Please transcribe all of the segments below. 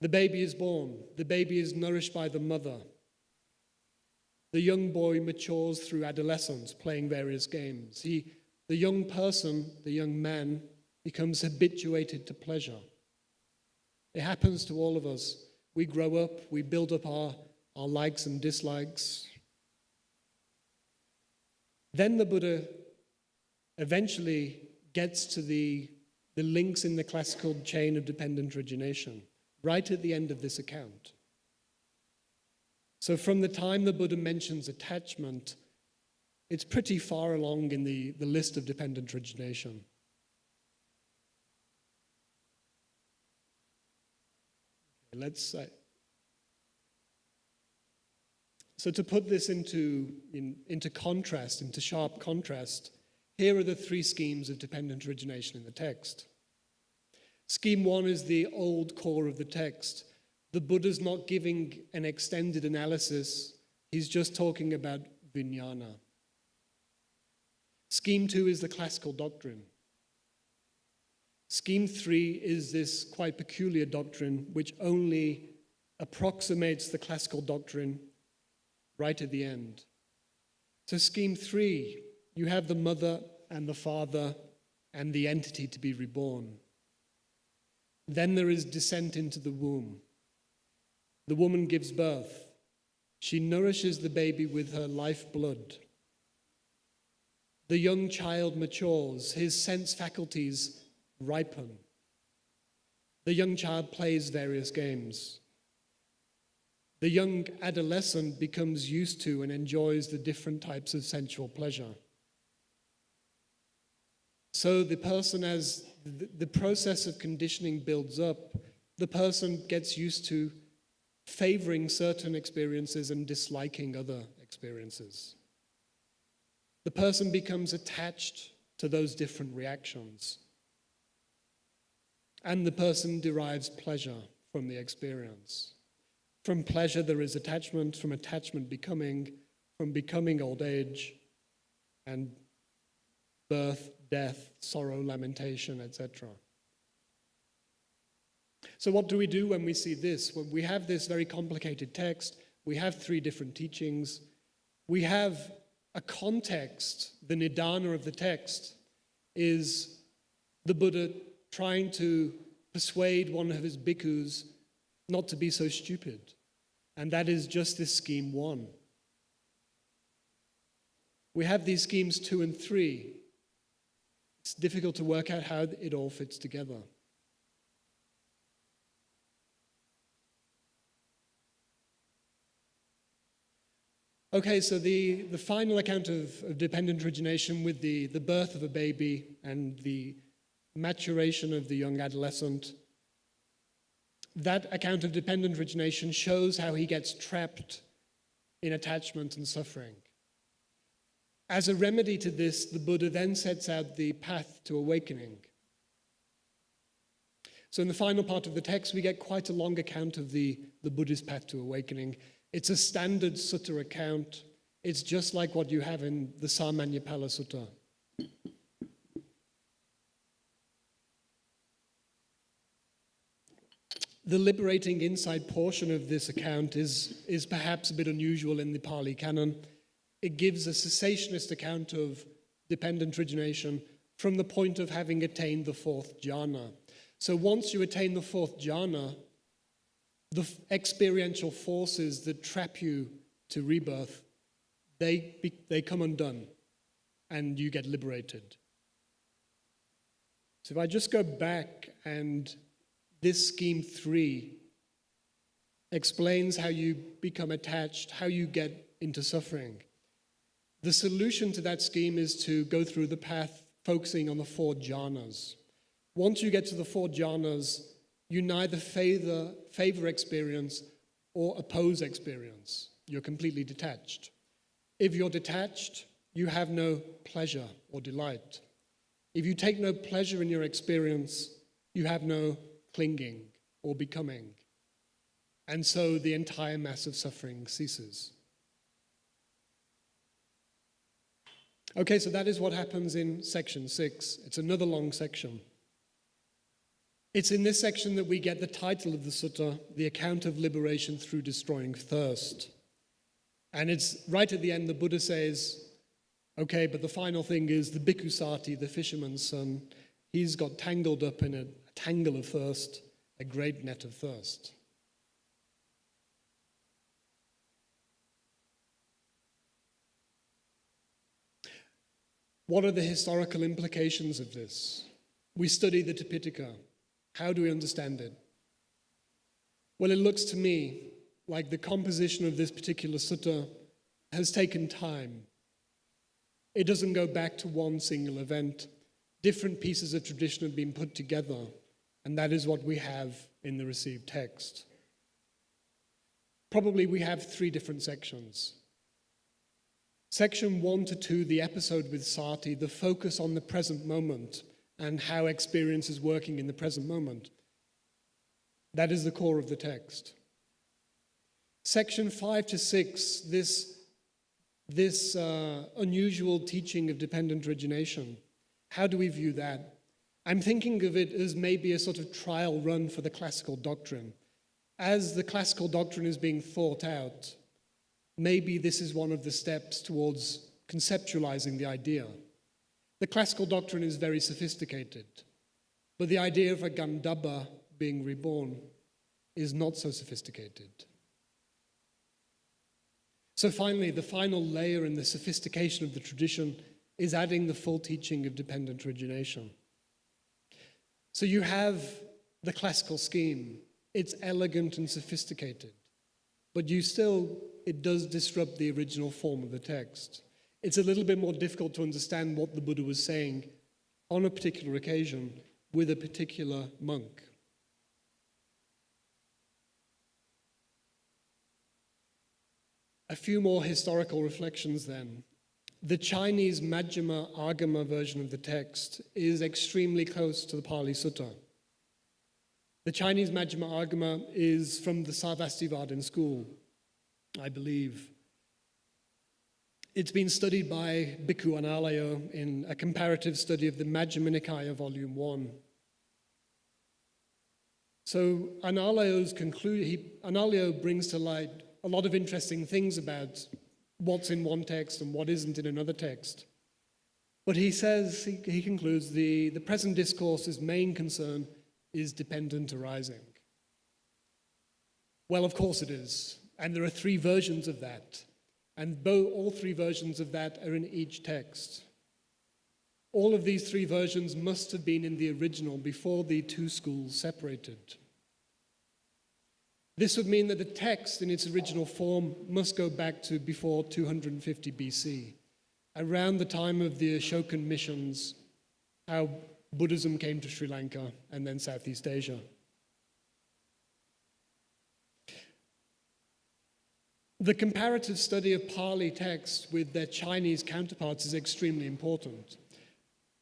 The baby is born. The baby is nourished by the mother. The young boy matures through adolescence, playing various games. The young person, the young man, becomes habituated to pleasure. It happens to all of us. We grow up, we build up our likes and dislikes. Then the Buddha eventually gets to the links in the classical chain of dependent origination, right at the end of this account. So from the time the Buddha mentions attachment, it's pretty far along in the list of dependent origination. Let's say. So to put this into contrast, into sharp contrast, here are the three schemes of dependent origination in the text. Scheme one is the old core of the text. The Buddha's not giving an extended analysis. He's just talking about vijnana. Scheme two is the classical doctrine. Scheme three is this quite peculiar doctrine which only approximates the classical doctrine right at the end. So scheme three, you have the mother and the father and the entity to be reborn. Then there is descent into the womb. The woman gives birth. She nourishes the baby with her lifeblood. The young child matures. His sense faculties ripen. The young child plays various games. The young adolescent becomes used to and enjoys the different types of sensual pleasure. So the person, as the process of conditioning builds up, the person gets used to favoring certain experiences and disliking other experiences. The person becomes attached to those different reactions. And the person derives pleasure from the experience. From pleasure there is attachment, from attachment becoming, from becoming old age, and birth, death, sorrow, lamentation, etc. So what do we do when we see this? When we have this very complicated text, we have three different teachings, we have a context. The nidana of the text is the Buddha trying to persuade one of his bhikkhus not to be so stupid. And that is just this scheme one. We have these schemes 2 and 3. It's difficult to work out how it all fits together. Okay, so the final account of dependent origination with the birth of a baby and the maturation of the young adolescent, that account of dependent origination shows how he gets trapped in attachment and suffering. As a remedy to this, the Buddha then sets out the path to awakening. So in the final part of the text, we get quite a long account of the Buddhist path to awakening. It's a standard sutta account. It's just like what you have in the Samanyapala Sutta. The liberating insight portion of this account is perhaps a bit unusual in the Pali Canon. It gives a cessationist account of dependent origination from the point of having attained the 4th jhana. So once you attain the 4th jhana, the experiential forces that trap you to rebirth, they come undone and you get liberated. So if I just go back, and this scheme 3 explains how you become attached, how you get into suffering. The solution to that scheme is to go through the path focusing on the 4 jhanas. Once you get to the 4 jhanas, you neither favor experience or oppose experience. You're completely detached. If you're detached, you have no pleasure or delight. If you take no pleasure in your experience, you have no clinging or becoming. And so the entire mass of suffering ceases. Okay, so that is what happens in section 6. It's another long section. It's in this section that we get the title of the sutta, The Account of Liberation Through Destroying Thirst. And it's right at the end, the Buddha says, okay, but the final thing is the bhikkhu sati, the fisherman's son, he's got tangled up in a tangle of thirst, a great net of thirst. What are the historical implications of this? We study the Tipitaka. How do we understand it? Well, it looks to me like the composition of this particular sutta has taken time. It doesn't go back to one single event. Different pieces of tradition have been put together, and that is what we have in the received text. Probably we have 3 different sections. Section 1 to 2, the episode with Sati, the focus on the present moment and how experience is working in the present moment. That is the core of the text. Section 5 to 6, this unusual teaching of dependent origination. How do we view that? I'm thinking of it as maybe a sort of trial run for the classical doctrine. As the classical doctrine is being thought out, maybe this is one of the steps towards conceptualizing the idea. The classical doctrine is very sophisticated, but the idea of a Gandhabba being reborn is not so sophisticated. So finally, the final layer in the sophistication of the tradition is adding the full teaching of dependent origination. So you have the classical scheme. It's elegant and sophisticated, but it does disrupt the original form of the text. It's a little bit more difficult to understand what the Buddha was saying on a particular occasion with a particular monk. A few more historical reflections then. The Chinese Majjhima Agama version of the text is extremely close to the Pali Sutta. The Chinese Majjhima Agama is from the Sarvastivadin school, I believe. It's been studied by Bhikkhu Analayo in a comparative study of the Majjhima Nikaya, Volume 1. So Analayo brings to light a lot of interesting things about what's in one text and what isn't in another text. But he concludes, the present discourse's main concern is dependent arising. Well, of course it is. And there are 3 versions of that. And all 3 versions of that are in each text. All of these 3 versions must have been in the original before the 2 schools separated. This would mean that the text in its original form must go back to before 250 BC, around the time of the Ashokan missions, how Buddhism came to Sri Lanka and then Southeast Asia. The comparative study of Pali texts with their Chinese counterparts is extremely important.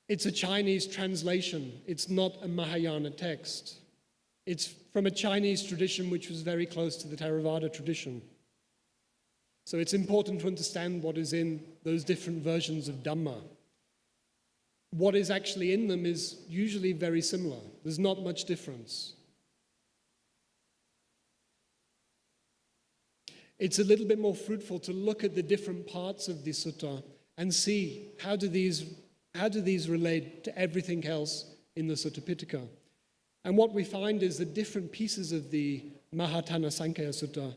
It's a Chinese translation. It's not a Mahayana text. It's from a Chinese tradition which was very close to the Theravada tradition. So it's important to understand what is in those different versions of Dhamma. What is actually in them is usually very similar. There's not much difference. It's a little bit more fruitful to look at the different parts of the sutta and see how do these relate to everything else in the Sutta Pitaka. And what we find is that different pieces of the Mahatanha-sankhaya Sutta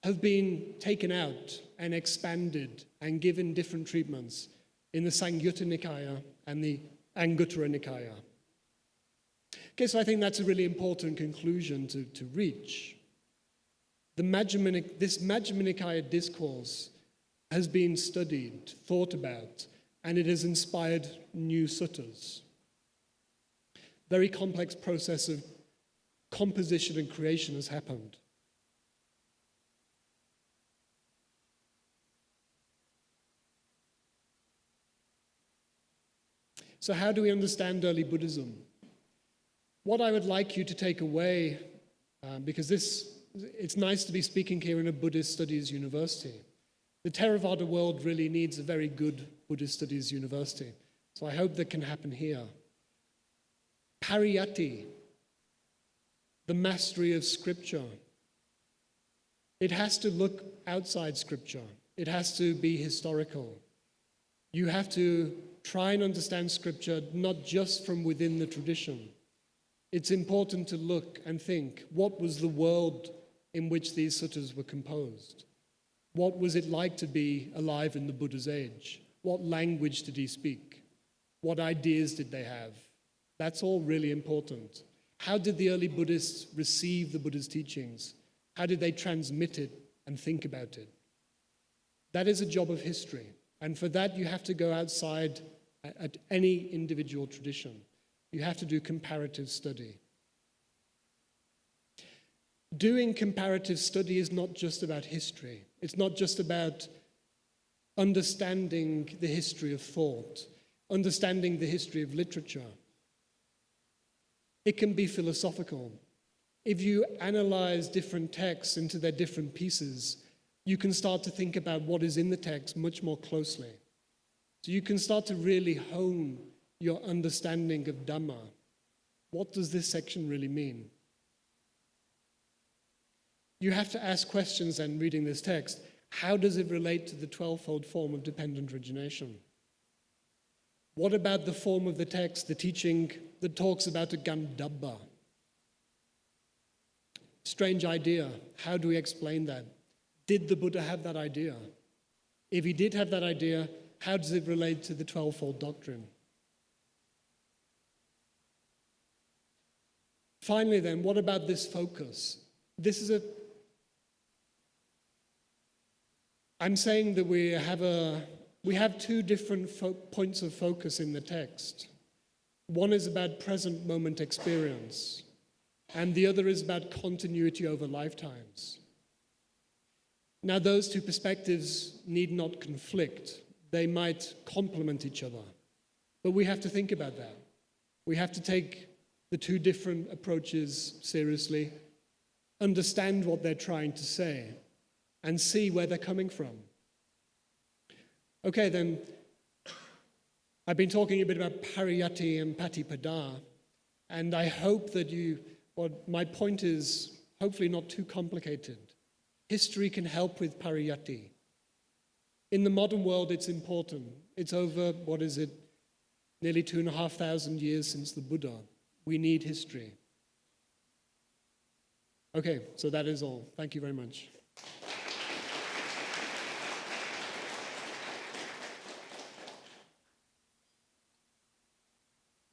have been taken out and expanded and given different treatments in the Samyutta Nikaya and the Anguttara Nikaya. Okay, so I think that's a really important conclusion to reach. This Majjhima Nikaya discourse has been studied, thought about, and it has inspired new suttas. Very complex process of composition and creation has happened. So how do we understand early Buddhism? What I would like you to take away, because it's nice to be speaking here in a Buddhist studies university. The Theravada world really needs a very good Buddhist studies university. So I hope that can happen here. Pariyatti, the mastery of Scripture. It has to look outside Scripture. It has to be historical. You have to try and understand Scripture not just from within the tradition. It's important to look and think, what was the world in which these suttas were composed? What was it like to be alive in the Buddha's age? What language did he speak? What ideas did they have? That's all really important. How did the early Buddhists receive the Buddha's teachings? How did they transmit it and think about it? That is a job of history. And for that, you have to go outside at any individual tradition. You have to do comparative study. Doing comparative study is not just about history. It's not just about understanding the history of thought, understanding the history of literature. It can be philosophical. If you analyze different texts into their different pieces, you can start to think about what is in the text much more closely. So you can start to really hone your understanding of Dhamma. What does this section really mean? You have to ask questions then, reading this text. How does it relate to the 12-fold form of dependent origination? What about the form of the text, the teaching that talks about a Gandhabba? Strange idea. How do we explain that? Did the Buddha have that idea? If he did have that idea, how does it relate to the 12-fold doctrine? Finally then, what about this focus? I'm saying that we have two different points of focus in the text. One is about present moment experience, and the other is about continuity over lifetimes. Now, those two perspectives need not conflict. They might complement each other. But we have to think about that. We have to take the two different approaches seriously, understand what they're trying to say, and see where they're coming from. Okay, then, I've been talking a bit about pariyatti and patipada, and I hope that my point is hopefully not too complicated. History can help with pariyatti. In the modern world, it's important. It's over, nearly 2,500 years since the Buddha. We need history. Okay, so that is all. Thank you very much.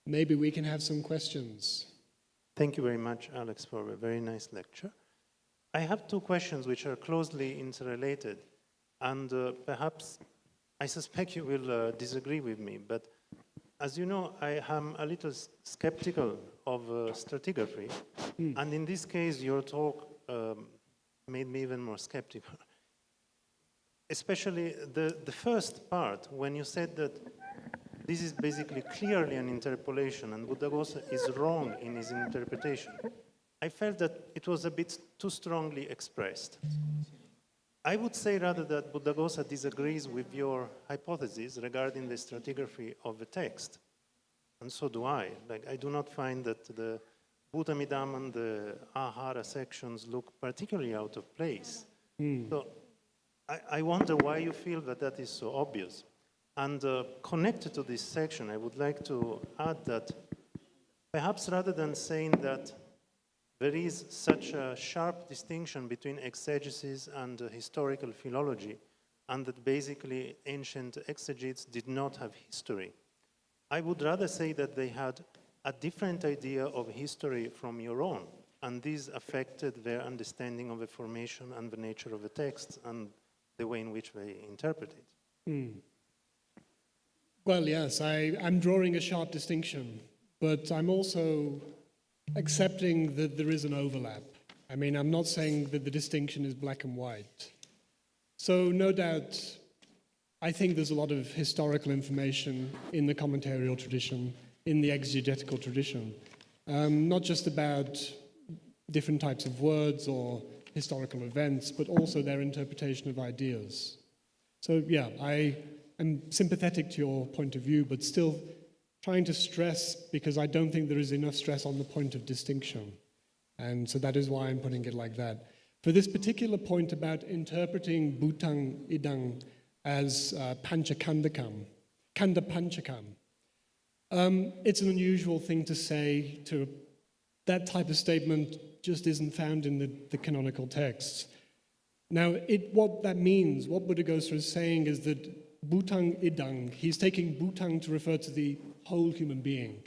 Maybe we can have some questions. Thank you very much, Alex, for a very nice lecture. I have two questions which are closely interrelated, and perhaps I suspect you will disagree with me, but as you know, I am a little skeptical of stratigraphy, and in this case, your talk made me even more skeptical. Especially the first part, when you said that this is basically clearly an interpolation and Buddhaghosa is wrong in his interpretation. I felt that it was a bit too strongly expressed. I would say rather that Buddhaghosa disagrees with your hypothesis regarding the stratigraphy of the text. And so do I. I do not find that the Bhutamidam and the Ahara sections look particularly out of place. So I wonder why you feel that that is so obvious. And connected to this section, I would like to add that perhaps rather than saying that there is such a sharp distinction between exegesis and historical philology, and that basically ancient exegetes did not have history, I would rather say that they had a different idea of history from your own, and this affected their understanding of the formation and the nature of the text and the way in which they interpret it. Well, yes, I'm drawing a sharp distinction, but I'm also accepting that there is an overlap. I mean, I'm not saying that the distinction is black and white. So no doubt, I think there's a lot of historical information in the commentarial tradition, in the exegetical tradition, not just about different types of words or historical events, but also their interpretation of ideas. So yeah, I'm sympathetic to your point of view, but still trying to stress, because I don't think there is enough stress on the point of distinction. And so that is why I'm putting it like that. For this particular point about interpreting Bhutang Idang as Panchakandakam, Kanda Panchakam, it's an unusual thing to say. That type of statement just isn't found in the canonical texts. Now, what that means, what Buddhaghosa is saying is that Bhutang Idang, he's taking Bhutang to refer to the whole human being.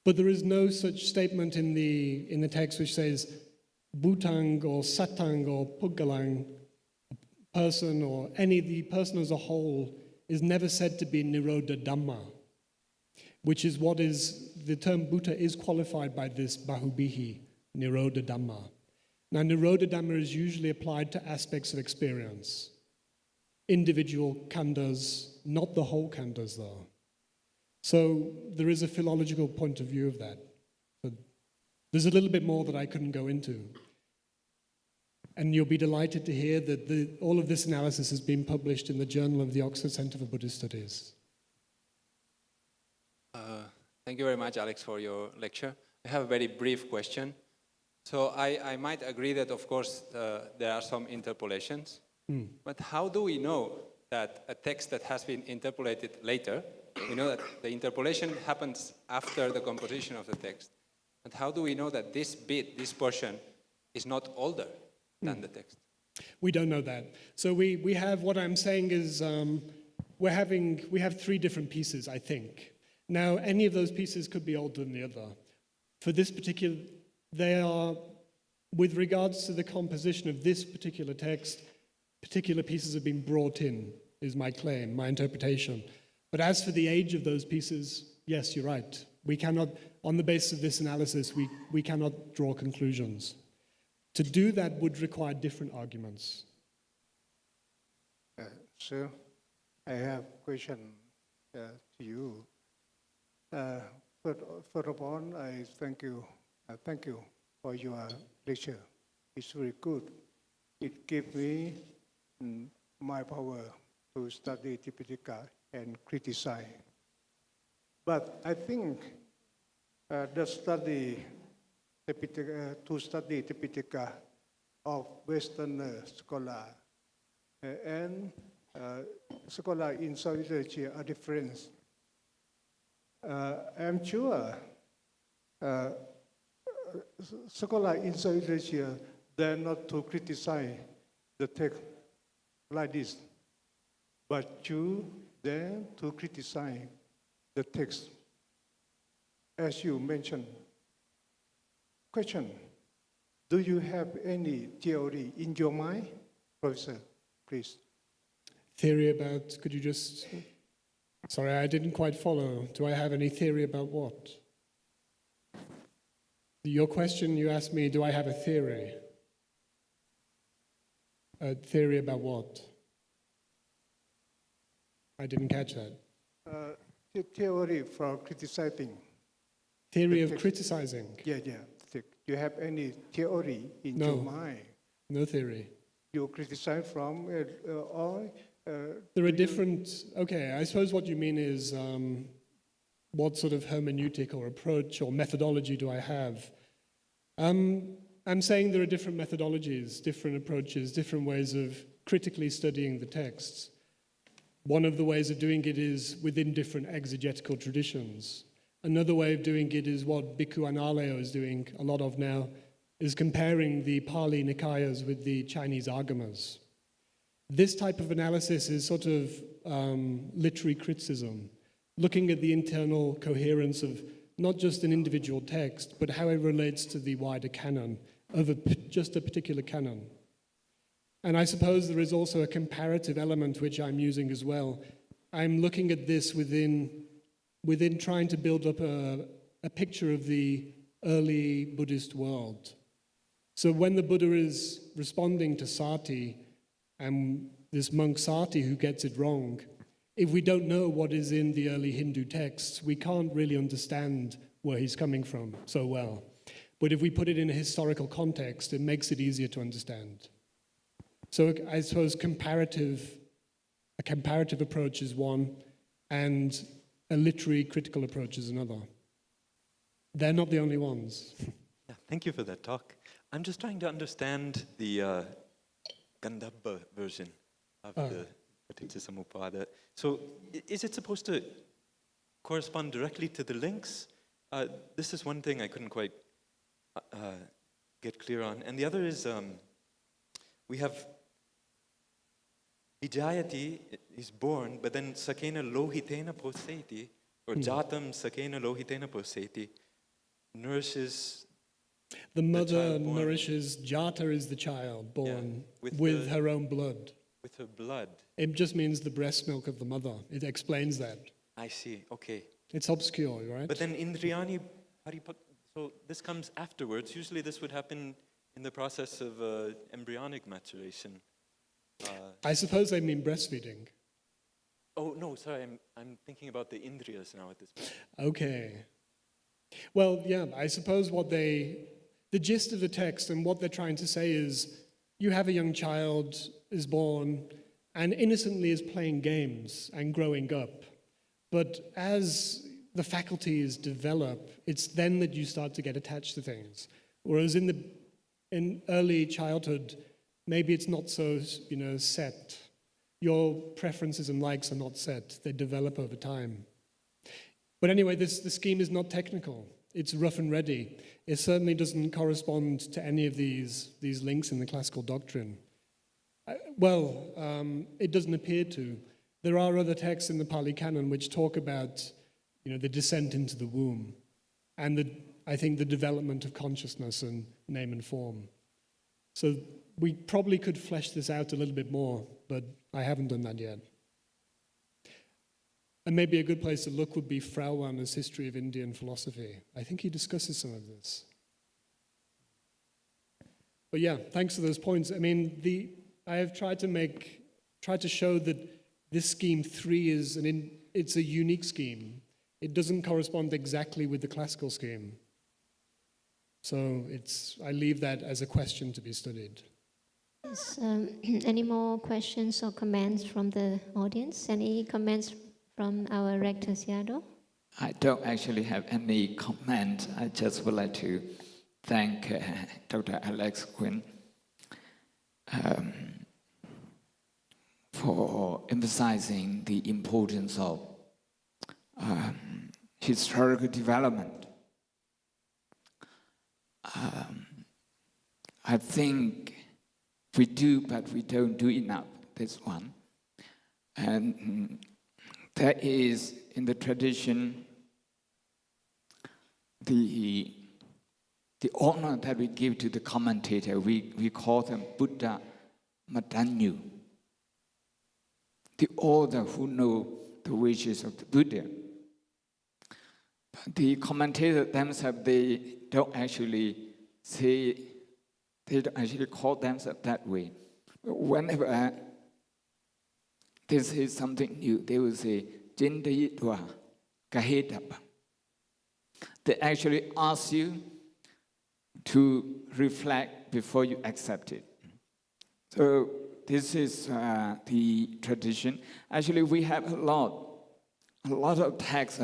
But there is no such statement in the text which says Bhutang or Satang or Puggalang, person or the person as a whole, is never said to be Nirodha Dhamma, which is what is, the term Bhuta is qualified by this Bahubihi, Nirodha Dhamma. Now, Nirodha Dhamma is usually applied to aspects of experience. Individual khandhas, not the whole khandhas though. So there is a philological point of view of that. But there's a little bit more that I couldn't go into. And you'll be delighted to hear that all of this analysis has been published in the Journal of the Oxford Centre for Buddhist Studies. Thank you very much, Alex, for your lecture. I have a very brief question. So I might agree that, of course, there are some interpolations. But how do we know that a text that has been interpolated later, we know that the interpolation happens after the composition of the text, but how do we know that this bit, this portion, is not older than the text? We don't know that. So we have, what I'm saying is, we have three different pieces, I think. Now, any of those pieces could be older than the other. For this particular, they are, with regards to the composition of this particular text, particular pieces have been brought in, is my claim, my interpretation. But as for the age of those pieces, yes, you're right. We cannot, on the basis of this analysis, we cannot draw conclusions. To do that would require different arguments. Sir, I have a question to you. First of all, I thank you for your lecture. It's very good. It gave me my power to study Tipitaka and criticize. But I think to study Tipitaka of Western scholar and scholar in Southeast Asia are different. I'm sure scholars in Southeast Asia, they're not to criticize the text like this, but you dare to criticize the text, as you mentioned. Question, do you have any theory in your mind? Professor, please. Theory about, could you just, sorry, I didn't quite follow. Do I have any theory about what? Your question, you asked me, do I have a theory? A theory about what? I didn't catch that. The theory for criticizing. Theory of criticizing? Yeah. Do you have any theory in your mind? No theory. You criticize from or? There are different, okay, I suppose what you mean is what sort of hermeneutic or approach or methodology do I have? I'm saying there are different methodologies, different approaches, different ways of critically studying the texts. One of the ways of doing it is within different exegetical traditions. Another way of doing it is what Bhikkhu Analayo is doing a lot of now, is comparing the Pali Nikayas with the Chinese Agamas. This type of analysis is sort of literary criticism, looking at the internal coherence of not just an individual text, but how it relates to the wider canon of just a particular canon. And I suppose there is also a comparative element which I'm using as well. I'm looking at this within trying to build up a picture of the early Buddhist world. So when the Buddha is responding to Sati, and this monk Sati who gets it wrong, if we don't know what is in the early Hindu texts, we can't really understand where he's coming from so well. But if we put it in a historical context, it makes it easier to understand. So I suppose a comparative approach is one, and a literary critical approach is another. They're not the only ones. Yeah, Thank you for that talk. I'm just trying to understand the Gandhabba version of the Paticcasamuppada. So is it supposed to correspond directly to the links? This is one thing I couldn't quite get clear on. And the other is we have Vijayati is born, but then Sakena Lohitena Poseti, or Jatam Sakena Lohitena Poseti, nourishes. The mother nourishes, Jata is the child born with her own blood. With her blood. It just means the breast milk of the mother. It explains that. I see, okay. It's obscure, right? But then Indriyani Paripak, so this comes afterwards. Usually this would happen in the process of embryonic maturation. I suppose they mean breastfeeding. Oh, no, sorry, I'm thinking about the Indriyas now at this point. Okay. Well, yeah, I suppose the gist of the text and what they're trying to say is you have a young child is born and innocently is playing games and growing up. But as the faculties develop, it's then that you start to get attached to things. Whereas in early childhood, maybe it's not so, set. Your preferences and likes are not set. They develop over time. But anyway, the scheme is not technical. It's rough and ready. It certainly doesn't correspond to any of these links in the classical doctrine. It doesn't appear to. There are other texts in the Pali Canon which talk about, the descent into the womb and I think the development of consciousness and name and form. So we probably could flesh this out a little bit more, but I haven't done that yet. And maybe a good place to look would be Frauwan's History of Indian Philosophy. I think he discusses some of this. But yeah, thanks for those points. I mean, I have tried to show that this scheme 3 it's a unique scheme. It doesn't correspond exactly with the classical scheme. So I leave that as a question to be studied. Yes, any more questions or comments from the audience? Any comments from our Rector Seattle? I don't actually have any comment. I just would like to thank Dr. Alex Wynne for emphasizing the importance of historical development. I think we do, but we don't do enough, this one. And that is, in the tradition, the honor that we give to the commentator, we call them Buddha Matanyu, the author who know the wishes of the Buddha. But the commentators themselves, they don't actually call themselves that way. Whenever this is something new, they will say, Jindayitwa Kahedapa. They actually ask you to reflect before you accept it. So this is the tradition. Actually, we have a lot of texts,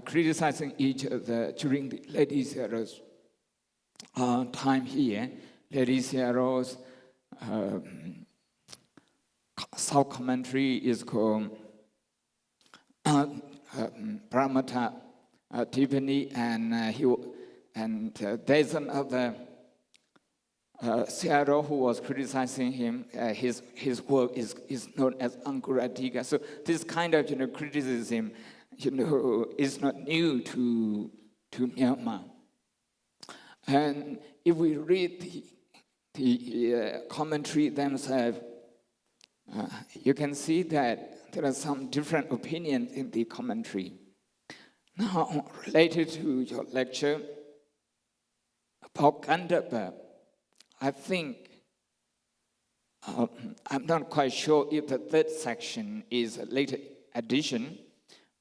criticizing each other during the Lady Sero's time here. Lady Sero's self-commentary is called Pramata Tiffany, and there's another Searo who was criticizing him. His work is known as Ankuradika. So this kind of criticism, is not new to Myanmar. And if we read the commentary themselves, you can see that there are some different opinions in the commentary. Now, related to your lecture about Gandhabba, I think, I'm not quite sure if the third section is a later addition,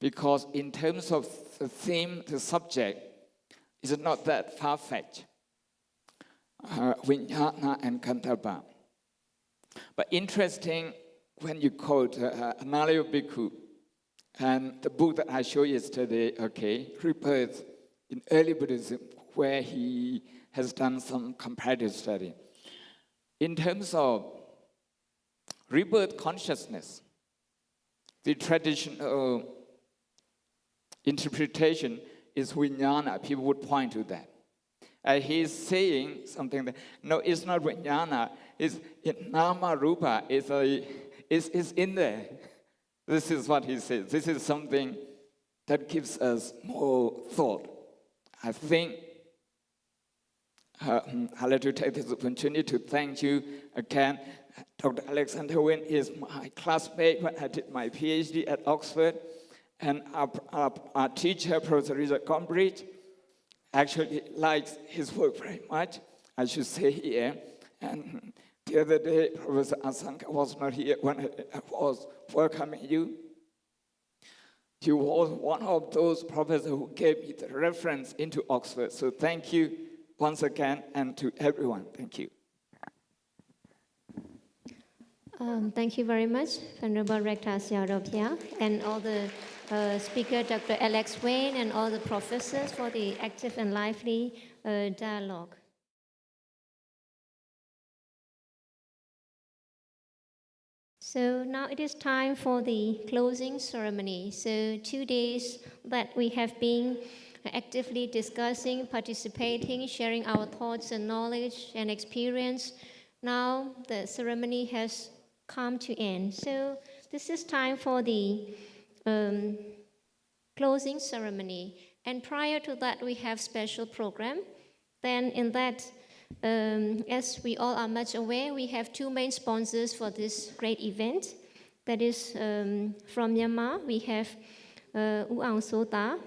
because in terms of the theme, the subject, is not that far-fetched. Vijnana and Gandhabba. But interesting, when you quote Analayo Bhikkhu, and the book that I showed yesterday, Rebirth in Early Buddhism, where he has done some comparative study. In terms of rebirth consciousness, the traditional interpretation is vijnana. People would point to that. He's saying something that, no, it's not vijnana, it's nama rupa, it's in there. This is what he says. This is something that gives us more thought. I think I'd like to take this opportunity to thank you again. Dr. Alexander Wynne is my classmate when I did my PhD at Oxford. And our teacher, Professor Richard Gombrich, actually likes his work very much, I should say here. And the other day, Professor Asanka was not here when I was welcoming you. He was one of those professors who gave me the reference into Oxford. So thank you once again, and to everyone, thank you. Thank you very much, Venerable Rector Siaropia, and all the speaker, Dr. Alex Wynne, and all the professors for the active and lively dialogue. So now it is time for the closing ceremony. So 2 days that we have been actively discussing, participating, sharing our thoughts and knowledge and experience. Now the ceremony has come to end. So this is time for the closing ceremony. And prior to that, we have special program. Then in that, as we all are much aware, we have two main sponsors for this great event. That is from Myanmar, we have U Aung Sota,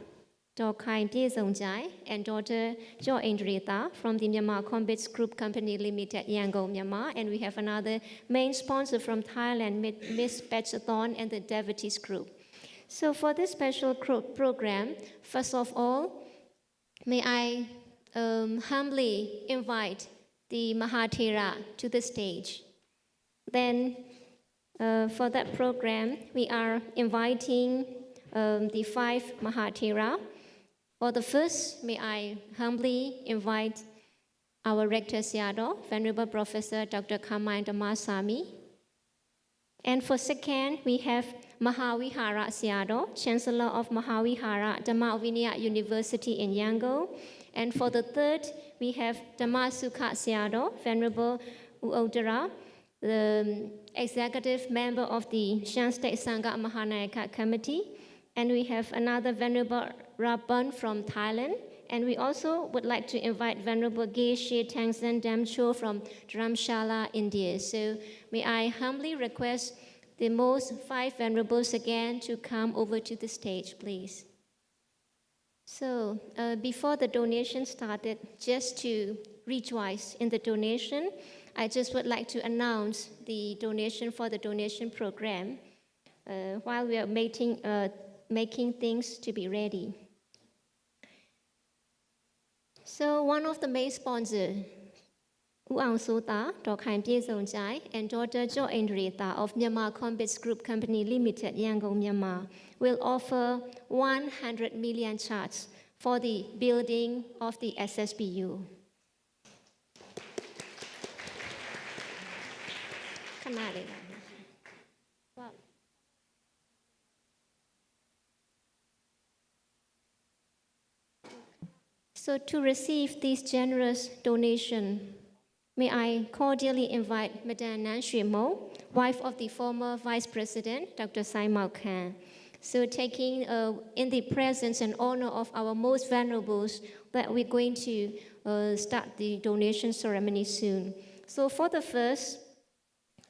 Dr. Khaim Piezongchai, and Dr. Jo Indrita from the Myanmar Combat Group Company Limited, Yangon, Myanmar. And we have another main sponsor from Thailand, Miss Batchathon and the Devotees Group. So for this special program, first of all, may I humbly invite the Mahathera to the stage. Then for that program, we are inviting the 5 Mahathera. For the first, may I humbly invite our Rector Sayadaw, Venerable Professor Dr. Khammai Dhammasami. And for second, we have Mahavihara Sayadaw, Chancellor of Mahavihara Dhamma Vinaya University in Yangon. And for the third, we have Dhammasukha Sayadaw, Venerable Uodara, the executive member of the Shan State Sangha Mahanayaka Committee. And we have another Venerable Rabban from Thailand. And we also would like to invite Venerable Geshe Tangsen Damcho from Dharamshala, India. So may I humbly request the most 5 venerables again to come over to the stage, please. So before the donation started, just to rejoice in the donation, I just would like to announce the donation for the donation program while we are making things to be ready. So one of the main sponsors, U Aung Sota, Dr. Khaim Piezongchai, and Dr. Jo Indrita of Myanmar Combat Group Company Limited, Yangon, Myanmar, will offer 100 million charts for the building of the SSBU. So to receive this generous donation, may I cordially invite Madame Nan Shui Mo, wife of the former Vice President, Dr. Sai Mao Khan. So taking in the presence and honor of our most venerables, that we're going to start the donation ceremony soon. So for the first,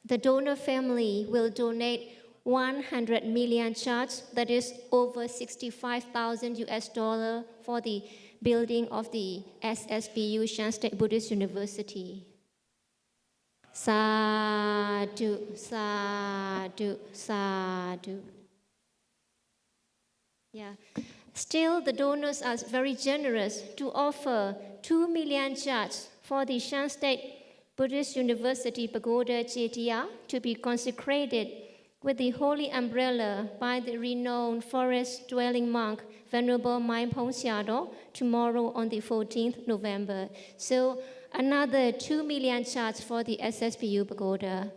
the donor family will donate 100 million charts, that is over $65,000 for the building of the SSBU, Shan State Buddhist University. Sadhu, sadhu, sadhu. Yeah. Still, the donors are very generous to offer 2 million charts for the Shan State Buddhist University Pagoda Jetiya to be consecrated with the holy umbrella by the renowned forest-dwelling monk, Venerable Mai Phong Siado, tomorrow on the 14th November. So another 2 million charge for the SSBU pagoda.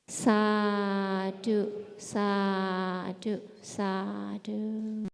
Sadhu, sadhu, sadhu.